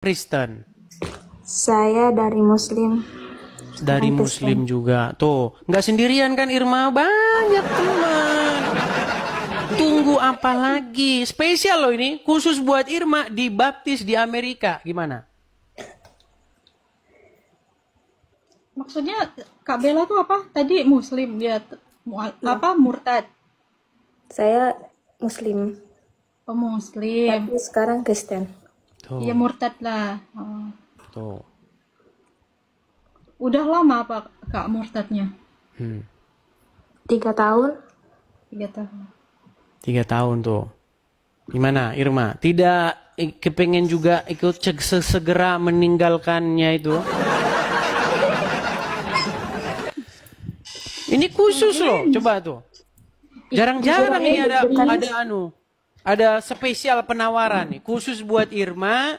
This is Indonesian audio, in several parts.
Kristen? Saya dari Muslim. Dari Muslim juga. Tuh, nggak sendirian kan Irma? Banyak teman. Tunggu apa lagi? Spesial loh ini. Khusus buat Irma dibaptis di Amerika. Gimana? Maksudnya Kak Bella tuh apa? Tadi Muslim dia apa murtad? Saya Muslim, Oh, Muslim. tapi sekarang Kristen. Tuh, Iya murtad lah. Oh. tuh. Udah lama apa Kak murtadnya? 3 tahun. 3 tahun. 3 tahun tuh. Gimana Irma? Tidak kepengen juga ikut segera meninggalkannya itu? Ini khusus loh, coba tuh. Jarang-jarang ini ada spesial penawaran nih, khusus buat Irma.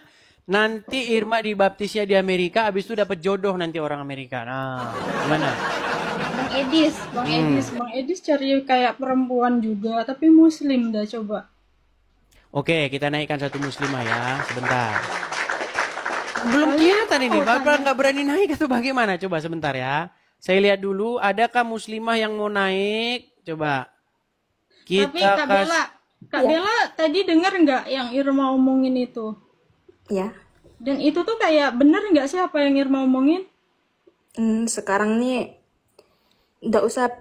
Nanti Irma dibaptisnya di Amerika, habis itu dapat jodoh nanti orang Amerika. Nah, gimana? Bang Edis cari kayak perempuan juga, tapi Muslim dah coba. Oke, kita naikkan satu muslimah ya, sebentar. Belum kelihatan ini, Bapak nggak berani naik atau bagaimana? Coba sebentar ya. Saya lihat dulu, adakah muslimah yang mau naik? Coba. Tapi Kak Bella tadi dengar nggak yang Irma omongin itu? Ya. Dan itu tuh kayak bener nggak sih apa yang Irma omongin? Sekarang nih nggak usah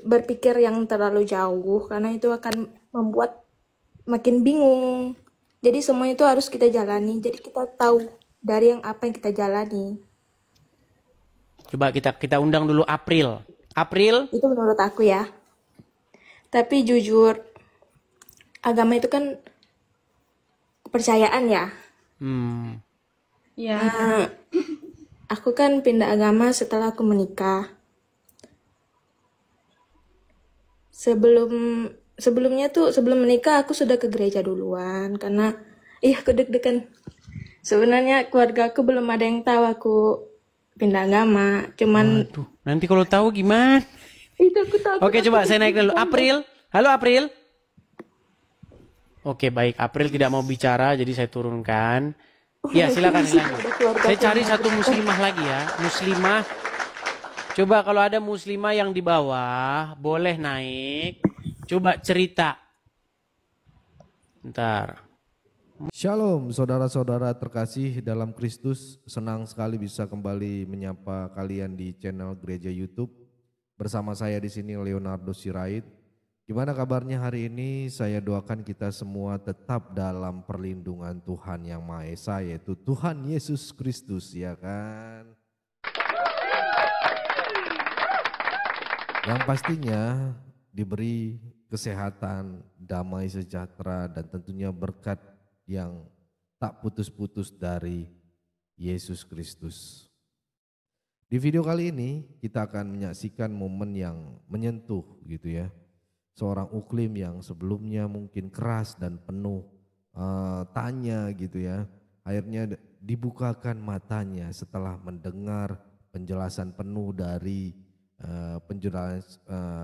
berpikir yang terlalu jauh, karena itu akan membuat makin bingung. Jadi semua itu harus kita jalani. Jadi kita tahu dari apa yang kita jalani. Coba kita undang dulu April. April? Itu menurut aku ya. Tapi jujur, agama itu kan kepercayaan ya. Ya. Aku kan pindah agama setelah aku menikah. Sebelumnya tuh sebelum menikah aku sudah ke gereja duluan karena aku deg-degan. Sebenarnya keluarga aku belum ada yang tahu aku pindah agama. Cuman Waduh, nanti kalau tahu gimana? itu aku takut. Oke, coba saya naik dulu. April. Halo April. Oke, baik. April tidak mau bicara, jadi saya turunkan. Ya, silakan. Saya cari satu muslimah lagi ya. Muslimah. Coba kalau ada muslimah yang di bawah, boleh naik. Coba cerita. Bentar. Shalom saudara-saudara terkasih dalam Kristus. Senang sekali bisa kembali menyapa kalian di channel Gereja YouTube. Bersama saya di sini Leonardo Sirait. Gimana kabarnya hari ini? Saya doakan kita semua tetap dalam perlindungan Tuhan Yang Maha Esa, yaitu Tuhan Yesus Kristus, ya kan? Yang pastinya diberi kesehatan, damai sejahtera, dan tentunya berkat yang tak putus-putus dari Yesus Kristus. Di video kali ini kita akan menyaksikan momen yang menyentuh gitu ya. Seorang uklim yang sebelumnya mungkin keras dan penuh tanya gitu ya. Akhirnya dibukakan matanya setelah mendengar penjelasan penuh dari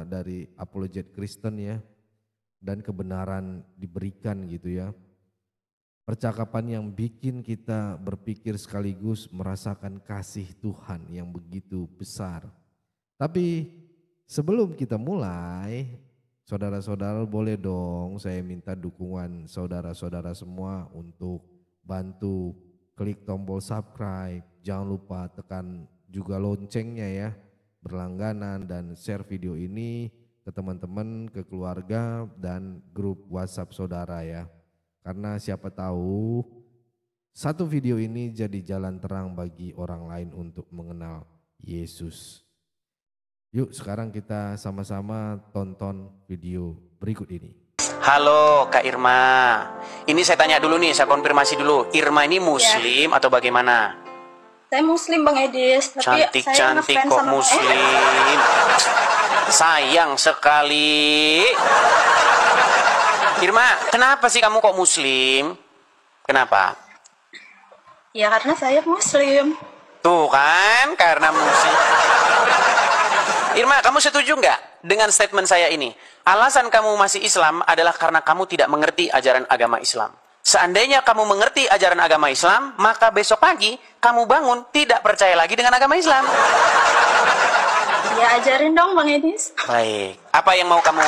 dari apologet Kristen ya. Dan kebenaran diberikan gitu ya. Percakapan yang bikin kita berpikir sekaligus merasakan kasih Tuhan yang begitu besar. Tapi sebelum kita mulai, saudara-saudara boleh dong saya minta dukungan saudara-saudara semua untuk bantu klik tombol subscribe. Jangan lupa tekan juga loncengnya ya, berlangganan dan share video ini ke teman-teman, ke keluarga dan grup WhatsApp saudara ya. Karena siapa tahu satu video ini jadi jalan terang bagi orang lain untuk mengenal Yesus. Yuk sekarang kita sama-sama tonton video berikut ini. Halo Kak Irma. Ini saya tanya dulu nih, saya konfirmasi dulu. Irma ini muslim atau bagaimana? Saya Muslim Bang Edis, tapi saya Cantik ngefans kok sama muslim. Sayang sekali. Irma, kenapa sih kamu kok muslim? Kenapa? Ya karena saya Muslim. Tuh kan, karena muslim. Irma, kamu setuju nggak dengan statement saya ini? Alasan kamu masih Islam adalah karena kamu tidak mengerti ajaran agama Islam. Seandainya kamu mengerti ajaran agama Islam, maka besok pagi kamu bangun tidak percaya lagi dengan agama Islam. Ya ajarin dong Bang Edis. Baik. Apa yang mau kamu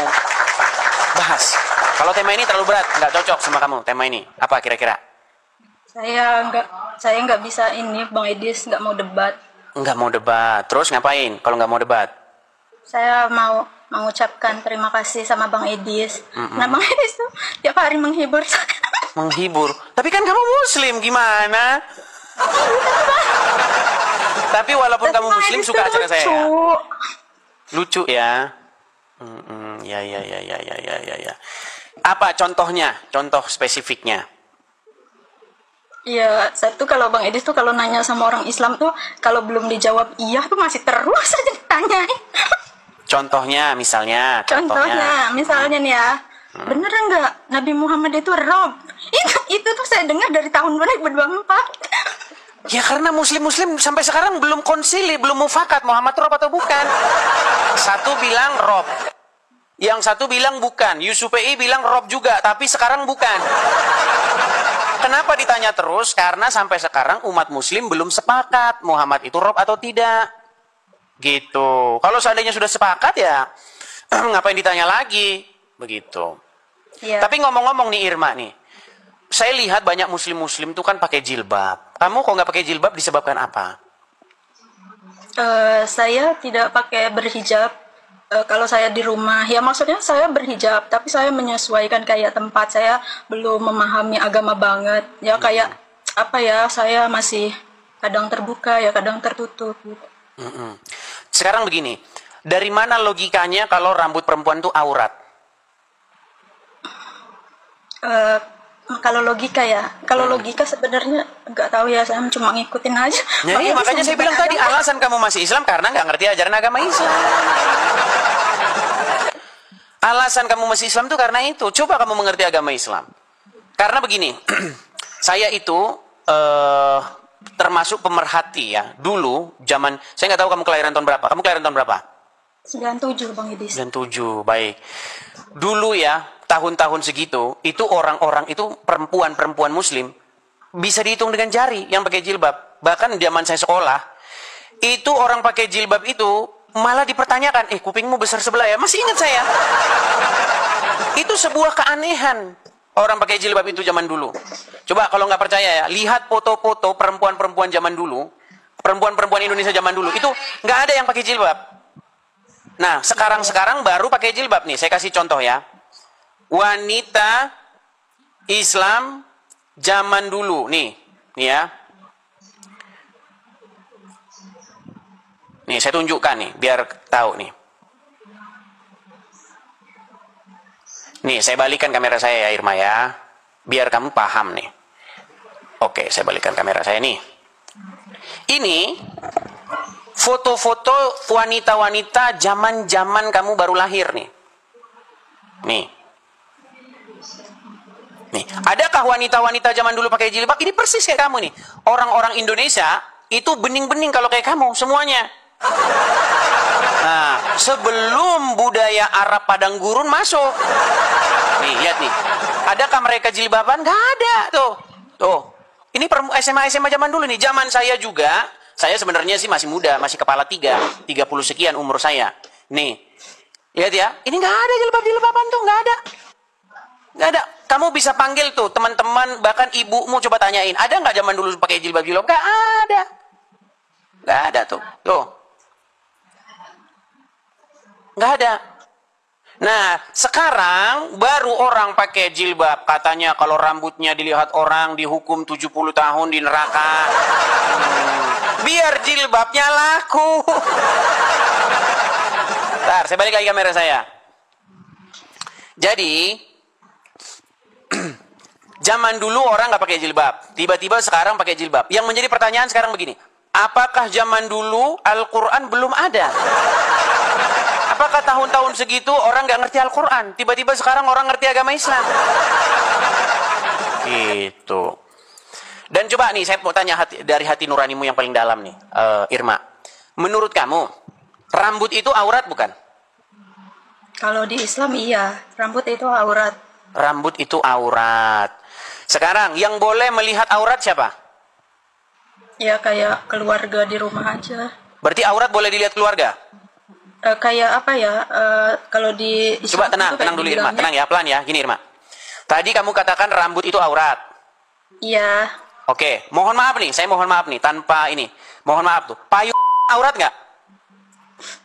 bahas? Kalau tema ini terlalu berat, nggak cocok sama kamu tema ini. Apa kira-kira? Saya nggak bisa ini Bang Edis, nggak mau debat. Nggak mau debat. Terus ngapain kalau nggak mau debat? Saya mau mengucapkan terima kasih sama Bang Edis. Nah Bang Edis tuh tiap hari menghibur saya. Menghibur. Tapi kan kamu muslim, gimana? Tapi walaupun kamu muslim suka acara saya. Lucu ya. Ya. Apa contohnya? Contoh spesifiknya? Iya, satu kalau Bang Edis tuh kalau nanya sama orang Islam tuh kalau belum dijawab iya tuh masih terus aja ditanyain. Contohnya misalnya. Misalnya nih ya. Bener nggak Nabi Muhammad itu Rob? Itu tuh saya dengar dari tahun 2024. Ya karena muslim-muslim sampai sekarang belum konsili, belum mufakat Muhammad Rob atau bukan. Satu bilang Rob, yang satu bilang bukan. Yusufei bilang Rob juga, tapi sekarang bukan. Kenapa ditanya terus? Karena sampai sekarang umat muslim belum sepakat Muhammad itu Rob atau tidak. Gitu. Kalau seandainya sudah sepakat ya ngapain ditanya lagi? Begitu. Ya. Tapi ngomong-ngomong nih Irma nih, saya lihat banyak muslim-muslim tuh kan pakai jilbab. Kamu kok nggak pakai jilbab disebabkan apa? Saya tidak pakai berhijab. Kalau saya di rumah, ya maksudnya saya berhijab, tapi saya menyesuaikan kayak tempat. Saya belum memahami agama banget. Ya kayak apa ya? Saya masih kadang terbuka ya, kadang tertutup. Gitu. Sekarang begini, dari mana logikanya kalau rambut perempuan tuh aurat? Kalau logika ya, kalau logika sebenarnya nggak tahu ya, saya cuma ngikutin aja. Jadi makanya saya bilang tadi alasan kamu masih Islam karena nggak ngerti ajaran agama Islam. Alasan kamu masih Islam tuh karena itu. Coba kamu mengerti agama Islam. Karena begini, saya itu termasuk pemerhati ya. Dulu zaman, saya nggak tahu kamu kelahiran tahun berapa. Kamu kelahiran tahun berapa? 97 Bang Idis. 97, baik. Dulu ya, tahun-tahun segitu, itu orang-orang itu perempuan muslim bisa dihitung dengan jari yang pakai jilbab. Bahkan zaman saya sekolah, itu orang pakai jilbab itu malah dipertanyakan, kupingmu besar sebelah ya? Masih ingat saya. Itu sebuah keanehan orang pakai jilbab itu zaman dulu. Coba kalau nggak percaya ya, lihat foto-foto perempuan-perempuan zaman dulu, perempuan-perempuan Indonesia zaman dulu, itu nggak ada yang pakai jilbab. Nah, sekarang baru pakai jilbab nih. Saya kasih contoh ya. Wanita Islam zaman dulu nih ya. Nih saya tunjukkan nih biar tahu nih. Nih saya balikan kamera saya ya Irma ya, biar kamu paham nih. Oke, saya balikan kamera saya nih. Ini foto-foto wanita-wanita zaman kamu baru lahir nih. Nih. Adakah wanita-wanita zaman dulu pakai jilbab? Ini persis kayak kamu nih. Orang-orang Indonesia itu bening-bening kalau kayak kamu semuanya. Nah, sebelum budaya Arab padang gurun masuk. Nih, lihat nih. Adakah mereka jilbaban? Gak ada tuh. Tuh. Ini SMA zaman dulu nih. Zaman saya juga, saya sebenarnya sih masih muda, masih kepala 30 sekian umur saya. Nih. Lihat ya. Ini gak ada jilbaban tuh, gak ada. Gak ada. Kamu bisa panggil tuh teman-teman, bahkan ibumu coba tanyain, ada nggak zaman dulu pakai jilbab-jilbab? Gak ada. Gak ada tuh. Tuh. Gak ada. Nah, sekarang baru orang pakai jilbab. Katanya kalau rambutnya dilihat orang dihukum 70 tahun di neraka. Biar jilbabnya laku. Bentar, saya balik lagi kamera saya. Jadi zaman dulu orang nggak pakai jilbab, tiba-tiba sekarang pakai jilbab. Yang menjadi pertanyaan sekarang begini, apakah zaman dulu Al-Quran belum ada? Apakah tahun-tahun segitu orang nggak ngerti Al-Quran, tiba-tiba sekarang orang ngerti agama Islam? Gitu. Dan coba nih saya mau tanya dari hati nuranimu yang paling dalam nih, Irma. Menurut kamu, rambut itu aurat bukan? Kalau di Islam iya, rambut itu aurat. Rambut itu aurat. Sekarang yang boleh melihat aurat siapa? Ya kayak keluarga di rumah aja. Berarti aurat boleh dilihat keluarga? Kayak apa ya? Kalau di Coba Islam tenang, itu kayak tenang dulu Irma, dibilangnya- tenang ya, pelan ya. Gini Irma. Tadi kamu katakan rambut itu aurat. Iya. Oke, mohon maaf nih, saya mohon maaf nih, tanpa ini. Mohon maaf tuh, payung aurat nggak?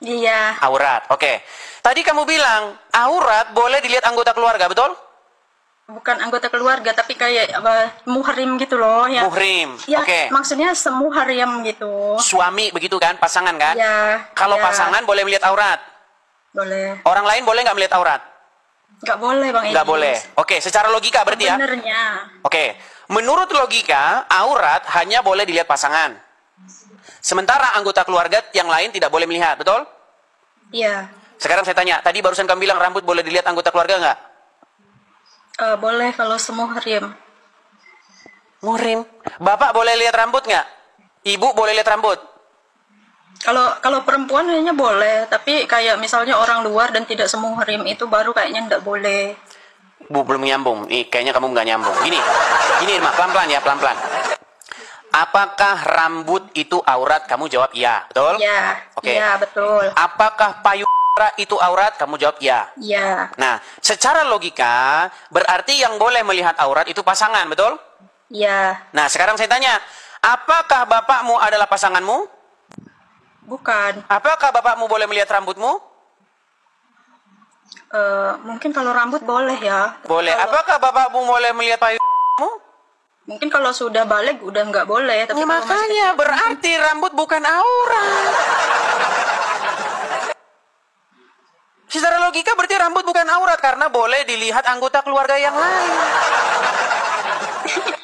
Iya. Aurat, oke. Tadi kamu bilang, aurat boleh dilihat anggota keluarga, betul? Bukan anggota keluarga, tapi kayak muhrim gitu loh. Ya. Muhrim, Ya, oke. maksudnya semuhrim gitu. Suami begitu kan, pasangan kan? Ya. Kalau ya, pasangan boleh melihat aurat. boleh. Orang lain boleh nggak melihat aurat? Nggak boleh Bang Edi. Nggak boleh. Oke, secara logika berarti ya? Sebenarnya. Oke, menurut logika, aurat hanya boleh dilihat pasangan. Sementara anggota keluarga yang lain tidak boleh melihat, betul? Iya. Sekarang saya tanya, tadi barusan kamu bilang rambut boleh dilihat anggota keluarga nggak? Boleh kalau semuhrim. Muhrim. Bapak boleh lihat rambut nggak? Ibu boleh lihat rambut? Kalau perempuan kayaknya boleh, tapi kayak misalnya orang luar dan tidak semuhrim itu baru kayaknya nggak boleh. Bu, belum nyambung. Kayaknya kamu nggak nyambung. Gini Irma, pelan-pelan ya, pelan-pelan. Apakah rambut itu aurat? Kamu jawab iya, betul? Iya. Oke. Iya, betul. Apakah payung itu aurat? Kamu jawab iya. Iya. Nah, secara logika, berarti yang boleh melihat aurat itu pasangan, betul? Iya. Nah, sekarang saya tanya, apakah bapakmu adalah pasanganmu? Bukan. Apakah bapakmu boleh melihat rambutmu? Mungkin kalau rambut boleh ya. Boleh. Kalau- Apakah bapakmu boleh melihat payungmu? Mungkin kalau sudah balik udah nggak boleh. Tapi Ya, kalau masih makanya berarti rambut bukan aurat. Secara logika berarti rambut bukan aurat karena boleh dilihat anggota keluarga yang lain.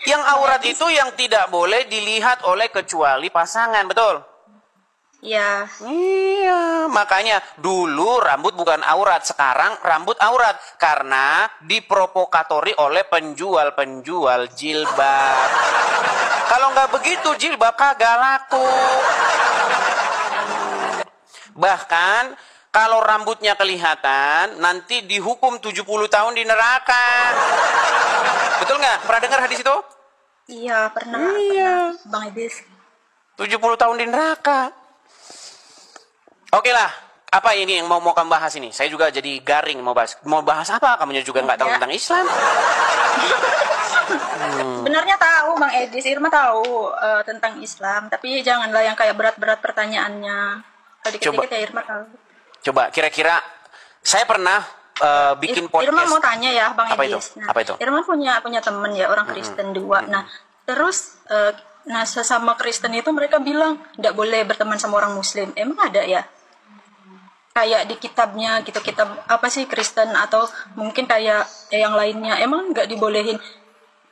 Yang aurat itu yang tidak boleh dilihat oleh kecuali pasangan, betul? Iya. Iya, makanya dulu rambut bukan aurat, sekarang rambut aurat karena diprovokatori oleh penjual-penjual jilbab. Kalau nggak begitu jilbab kagak laku. Bahkan kalau rambutnya kelihatan nanti dihukum 70 tahun di neraka. Betul nggak? Pernah dengar hadis itu? Iya, pernah. Iya. Pernah, Bang Edis. 70 tahun di neraka. Oke lah, apa ini yang mau kamu bahas ini? Saya juga jadi garing mau bahas. Mau bahas apa? Kamunya juga nggak tahu Ya. tentang Islam. Sebenarnya tahu Bang Edis, Irma tahu tentang Islam, tapi janganlah yang kayak berat-berat pertanyaannya. Kalau Coba. dikit-dikit ya Irma tahu. Coba kira-kira saya pernah bikin Irma podcast. mau tanya ya Bang Apa Edis. itu? Apa itu? Irma punya temen ya orang Kristen dua. Nah, terus sesama Kristen itu mereka bilang nggak boleh berteman sama orang Muslim. Emang ada ya? Kayak di kitabnya gitu, kitab apa sih Kristen atau mungkin kayak yang lainnya emang nggak dibolehin.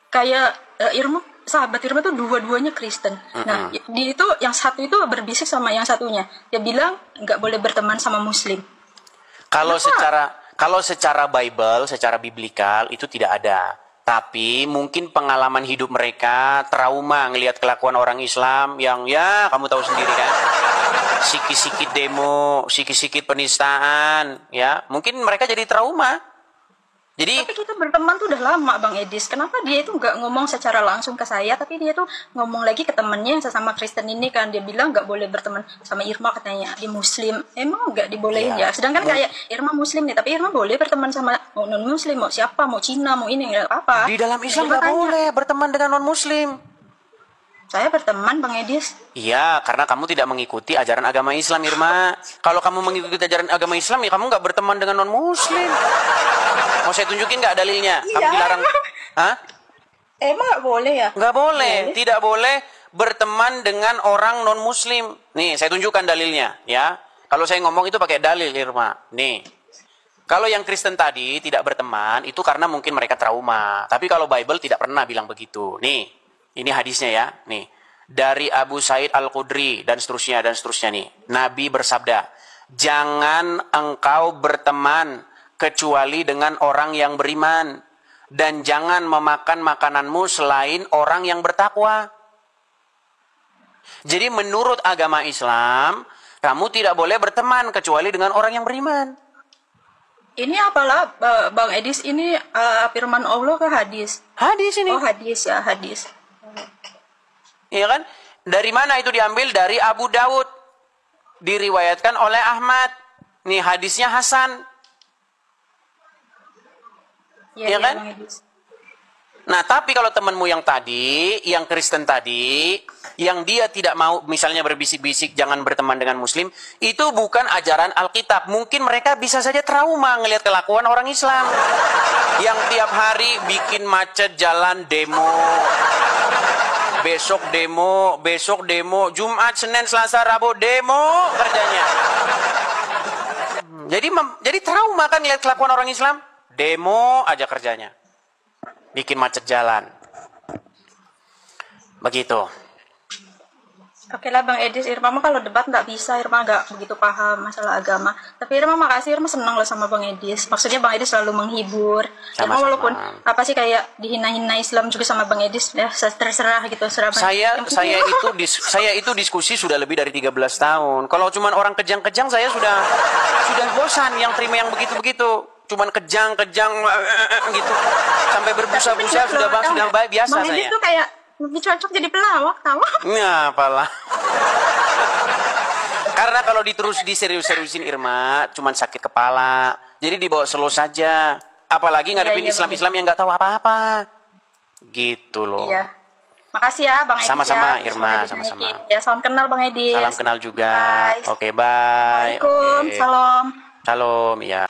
Kayak Irma, sahabat Irma tuh dua-duanya Kristen. Nah, di itu yang satu itu berbisik sama yang satunya. Dia bilang nggak boleh berteman sama Muslim. Kalau secara Bible, secara biblikal itu tidak ada. Tapi mungkin pengalaman hidup mereka trauma ngelihat kelakuan orang Islam yang ya kamu tahu sendiri kan. Sikit-sikit demo, sikit-sikit penistaan, ya. Mungkin mereka jadi trauma. Jadi Tapi kita berteman tuh udah lama Bang Edis. Kenapa dia itu nggak ngomong secara langsung ke saya, tapi dia tuh ngomong lagi ke temennya yang sesama Kristen ini kan. Dia bilang nggak boleh berteman sama Irma katanya, dia Muslim. Emang nggak dibolehin Iya. ya? Sedangkan kayak Irma Muslim nih, tapi Irma boleh berteman sama mau non Muslim, mau siapa, mau Cina, mau ini nggak apa. di dalam Islam Irma nggak tanya, boleh berteman dengan non-Muslim. Saya berteman Bang Edis. Iya, karena kamu tidak mengikuti ajaran agama Islam, Irma. Kalau kamu mengikuti ajaran agama Islam, ya kamu nggak berteman dengan non-Muslim. Mau saya tunjukin nggak dalilnya? Kamu Iya. dilarang. Hah? Emang nggak boleh ya? Nggak boleh. Tidak boleh berteman dengan orang non-Muslim. Nih, saya tunjukkan dalilnya, ya. Kalau saya ngomong itu pakai dalil, Irma. Nih. Kalau yang Kristen tadi tidak berteman, itu karena mungkin mereka trauma. Tapi kalau Bible tidak pernah bilang begitu. Nih, ini hadisnya ya. Nih, dari Abu Sa'id Al-Khudri dan seterusnya nih. Nabi bersabda, jangan engkau berteman kecuali dengan orang yang beriman. Dan jangan memakan makananmu selain orang yang bertakwa. Jadi menurut agama Islam, kamu tidak boleh berteman kecuali dengan orang yang beriman. Ini apalah Bang Edis, ini firman Allah ke hadis? Hadis ini. Oh hadis ya, hadis. Iya kan? Dari mana itu diambil? Dari Abu Daud. Diriwayatkan oleh Ahmad. Nih hadisnya Hasan. Iya kan? Bang Edis. Nah, tapi kalau temanmu yang tadi, yang Kristen tadi, yang dia tidak mau misalnya berbisik-bisik jangan berteman dengan Muslim, itu bukan ajaran Alkitab. Mungkin mereka bisa saja trauma ngelihat kelakuan orang Islam. Yang tiap hari bikin macet jalan, demo. Besok demo, Jumat, Senin, Selasa, Rabu, demo kerjanya. Jadi trauma kan ngelihat kelakuan orang Islam? Demo aja kerjanya. Bikin macet jalan. Begitu. Oke lah Bang Edis, Irma mah kalau debat nggak bisa, Irma nggak begitu paham masalah agama. Tapi Irma makasih, Irma senang loh sama Bang Edis. Maksudnya Bang Edis selalu menghibur. Irma Sama-sama. walaupun apa sih kayak dihina-hina Islam juga sama Bang Edis, ya terserah gitu, serah. Saya itu diskusi sudah lebih dari 13 tahun. Kalau cuman orang kejang-kejang saya sudah bosan yang terima yang begitu-begitu. Cuman kejang-kejang gitu. Sampai berbusa-busa sudah biasa Bang saya. Edis tuh kayak lebih cocok jadi pelawak, tahu? Ya, apalah. Karena kalau terus diserius-seriusin Irma, cuman sakit kepala. Jadi dibawa slow saja. Apalagi ngadepin Islam-Islam yang nggak tahu apa-apa. Gitu loh. Iya. Makasih ya Bang Edis. Sama-sama, ya. Irma, Semoga sama-sama. sedikit. Ya, salam kenal Bang Edis. Salam kenal juga. Bye. Oke, bye. Assalamualaikum. Oke. Salam. Salam, ya.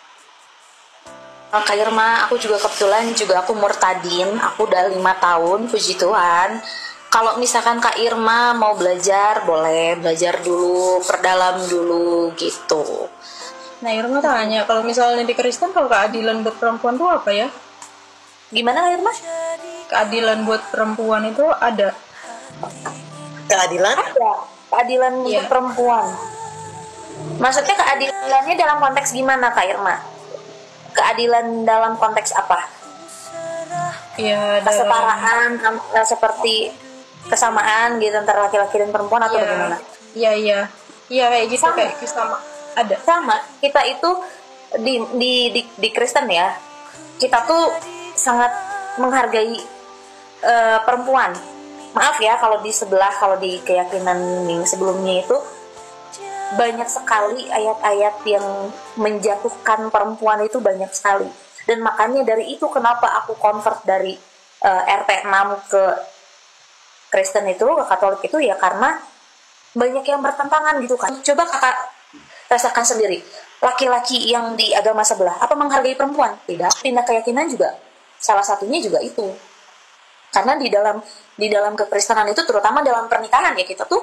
Kak Irma, aku juga kebetulan aku murtadin, aku udah 5 tahun, puji Tuhan. Kalau misalkan Kak Irma mau belajar, boleh belajar dulu, perdalam dulu gitu. Nah, Irma tanya, kalau misalnya di Kristen, kalau keadilan buat perempuan itu apa ya? Gimana Kak Irma? Keadilan buat perempuan itu ada? Keadilan? Ada, keadilan Iya. untuk perempuan. Maksudnya keadilannya dalam konteks gimana Kak Irma? Keadilan dalam konteks apa? Iya, Kesetaraan, seperti kesamaan gitu antara laki-laki dan perempuan atau bagaimana? Iya, kayak gitu, Sama. kayak sama. Ada. Sama, kita itu di Kristen ya, kita tuh sangat menghargai perempuan. Maaf ya kalau di sebelah, kalau di keyakinan yang sebelumnya itu banyak sekali ayat-ayat yang menjatuhkan perempuan, itu banyak sekali. Dan makanya dari itu kenapa aku convert dari RT 6 ke Kristen itu, ke Katolik itu ya karena banyak yang bertentangan gitu kan. Coba kakak rasakan sendiri, laki-laki yang di agama sebelah apa menghargai perempuan? Tidak. Pindah keyakinan juga salah satunya juga itu. Karena di dalam kekristenan itu, terutama dalam pernikahan ya, kita tuh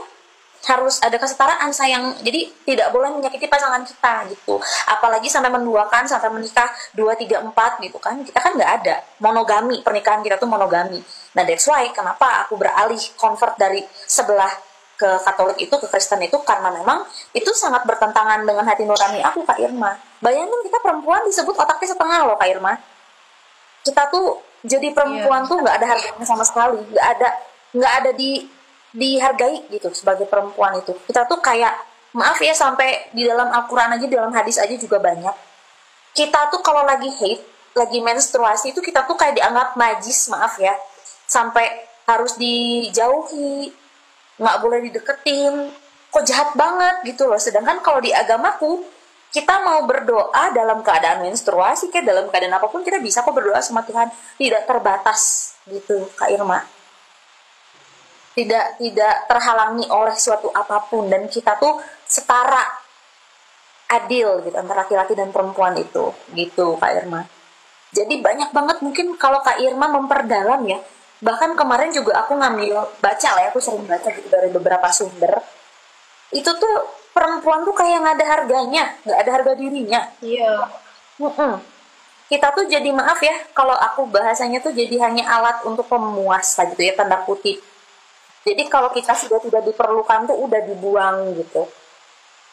harus ada kesetaraan sayang. Jadi tidak boleh menyakiti pasangan kita gitu. Apalagi sampai menduakan, sampai menikah 2, 3, 4 gitu kan. Kita kan nggak ada monogami, pernikahan kita tuh monogami. Nah that's why kenapa aku beralih convert dari sebelah ke Katolik itu, ke Kristen itu, karena memang itu sangat bertentangan dengan hati nurani aku Kak Irma. Bayangin kita perempuan disebut otaknya setengah loh Kak Irma. Kita tuh jadi perempuan tuh nggak ada harganya sama sekali, nggak ada dihargai gitu sebagai perempuan itu. Kita tuh kayak, maaf ya, sampai di dalam Al-Quran aja, di dalam hadis aja juga banyak. Kita tuh kalau lagi haid, lagi menstruasi itu kita tuh kayak dianggap najis, maaf ya. Sampai harus dijauhi, nggak boleh dideketin. Kok jahat banget gitu loh. Sedangkan kalau di agamaku, kita mau berdoa dalam keadaan menstruasi, kayak dalam keadaan apapun kita bisa kok berdoa sama Tuhan. Tidak terbatas gitu Kak Irma. Tidak terhalangi oleh suatu apapun, dan kita tuh setara, adil gitu antara laki-laki dan perempuan itu gitu Kak Irma. Jadi banyak banget mungkin kalau Kak Irma memperdalam ya, bahkan kemarin juga aku baca lah ya, aku sering baca gitu dari beberapa sumber, itu tuh perempuan tuh kayak nggak ada harganya, nggak ada harga dirinya. Iya. Kita tuh jadi, maaf ya kalau aku bahasanya tuh jadi hanya alat untuk pemuas gitu ya, tanda kutip. Jadi kalau kita sudah tidak diperlukan tuh udah dibuang gitu.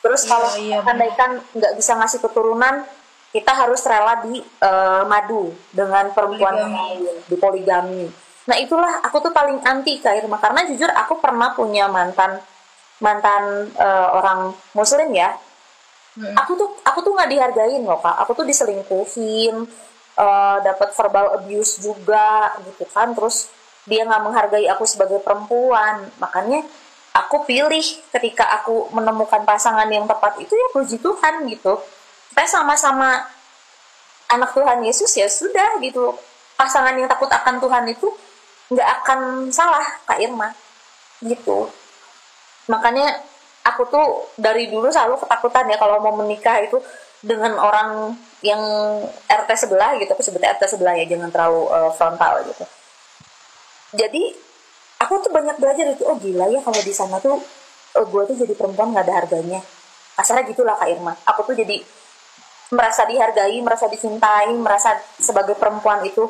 Terus kalau andaikan nggak bisa ngasih keturunan, kita harus rela madu dengan perempuan lain, di poligami. Nah itulah aku tuh paling anti Kak Irma, karena jujur aku pernah punya mantan orang Muslim ya. Aku tuh nggak dihargain loh Kak. Aku tuh diselingkuhin, dapat verbal abuse juga gitu kan. Terus dia nggak menghargai aku sebagai perempuan. Makanya aku pilih ketika aku menemukan pasangan yang tepat itu ya puji Tuhan gitu. Kita sama-sama anak Tuhan Yesus ya sudah gitu. Pasangan yang takut akan Tuhan itu nggak akan salah Kak Irma gitu. Makanya aku tuh dari dulu selalu ketakutan ya kalau mau menikah itu dengan orang yang RT sebelah gitu. Aku sebutnya RT sebelah ya, jangan terlalu frontal gitu. Jadi aku tuh banyak belajar itu, oh gila ya kalau di sana tuh gue tuh jadi perempuan nggak ada harganya. Kasarnya gitulah Kak Irma. Aku tuh jadi merasa dihargai, merasa dicintai, merasa sebagai perempuan itu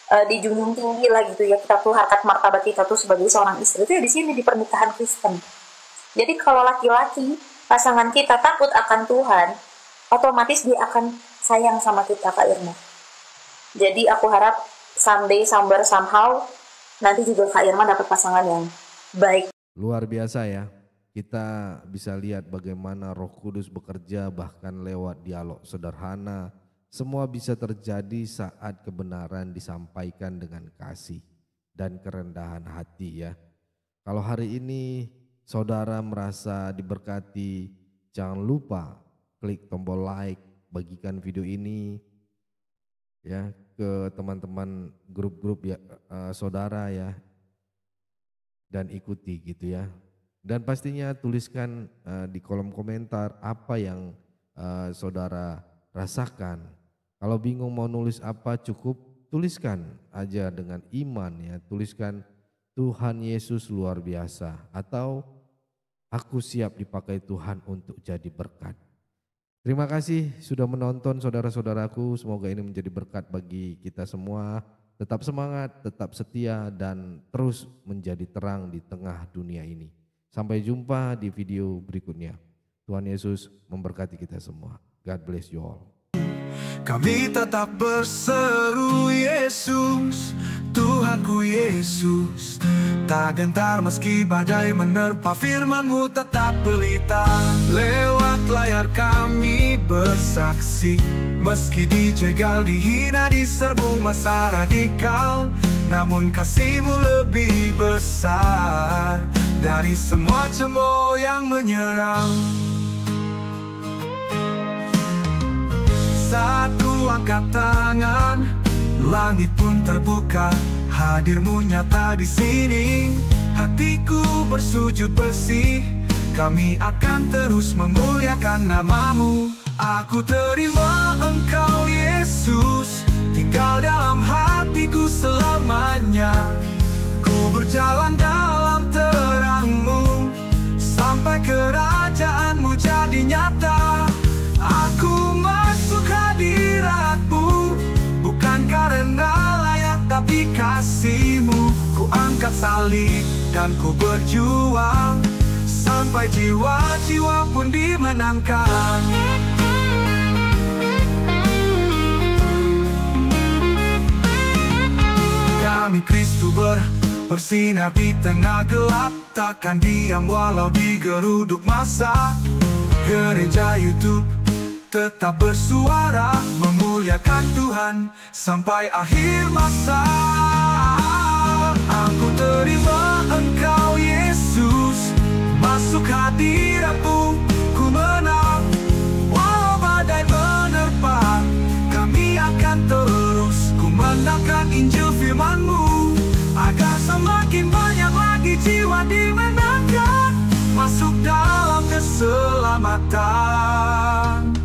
dijunjung tinggi lah gitu ya. Kita tuh harkat martabat kita tuh sebagai seorang istri itu ya di sini di pernikahan Kristen. Jadi kalau laki-laki pasangan kita takut akan Tuhan, otomatis dia akan sayang sama kita Kak Irma. Jadi aku harap someday somehow nanti juga Kak Irma dapat pasangan yang baik. Luar biasa ya. Kita bisa lihat bagaimana Roh Kudus bekerja bahkan lewat dialog sederhana. Semua bisa terjadi saat kebenaran disampaikan dengan kasih dan kerendahan hati ya. Kalau hari ini saudara merasa diberkati, jangan lupa klik tombol like, bagikan video ini ya ke teman-teman grup-grup ya, saudara ya, dan ikuti gitu ya. Dan pastinya tuliskan di kolom komentar apa yang saudara rasakan. Kalau bingung mau nulis apa, cukup tuliskan aja dengan iman ya. Tuliskan Tuhan Yesus luar biasa atau aku siap dipakai Tuhan untuk jadi berkat. Terima kasih sudah menonton saudara-saudaraku. Semoga ini menjadi berkat bagi kita semua. Tetap semangat, tetap setia dan terus menjadi terang di tengah dunia ini. Sampai jumpa di video berikutnya. Tuhan Yesus memberkati kita semua. God bless you all. Kami tetap berseru Yesus, Tuhanku Yesus. Tak gentar meski badai menerpa, firman-Mu tetap pelita. Lewat layar kami bersaksi, meski dijegal, dihina, diserbu masa radikal, namun kasih-Mu lebih besar dari semua cemooh yang menyerang. Saat ku angkat tangan, langit pun terbuka, hadir-Mu nyata di sini. Hatiku bersujud bersih, kami akan terus memuliakan nama-Mu. Aku terima Engkau Yesus, tinggal dalam hatiku selamanya. Ku berjalan dalam terang-Mu, sampai kerajaan-Mu jadi nyata. Aku masuk hadirat-Mu, bukan karena layak tapi kasih-Mu. Ku angkat salib dan ku berjuang, sampai jiwa-jiwa pun dimenangkan. Kami Kristus bersinar di tengah gelap, takkan diam walau digeruduk masa. Gereja YouTube tetap bersuara, memuliakan Tuhan sampai akhir masa. Aku terima Engkau Yesus, masuk hadirat-Mu, ku menang. Walau badai menerpa, kami akan terus ku menangkan Injil firman-Mu, agar semakin banyak lagi jiwa dimenangkan, masuk dalam keselamatan.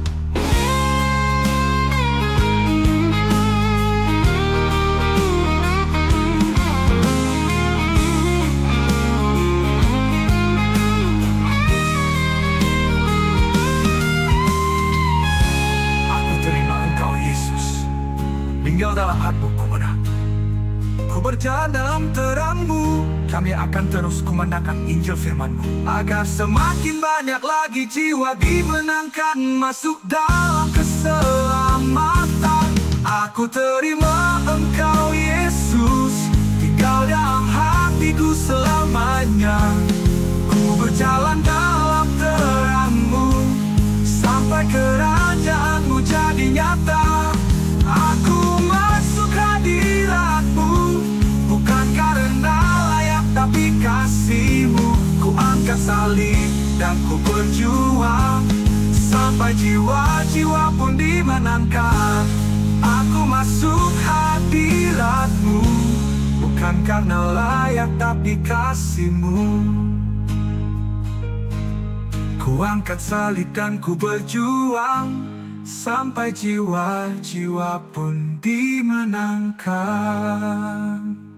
Tinggal dalam hatiku menang. Ku berjalan dalam terang-Mu, kami akan terus kumandangkan Injil firman-Mu, agar semakin banyak lagi jiwa dimenangkan, masuk dalam keselamatan. Aku terima Engkau Yesus, tinggal dalam hatiku selamanya. Ku berjalan dalam terang-Mu, sampai salib dan ku berjuang sampai jiwa-jiwa pun dimenangkan. Aku masuk hadirat-Mu bukan karena layak tapi kasih-Mu. Ku angkat salib dan ku berjuang sampai jiwa-jiwa pun dimenangkan.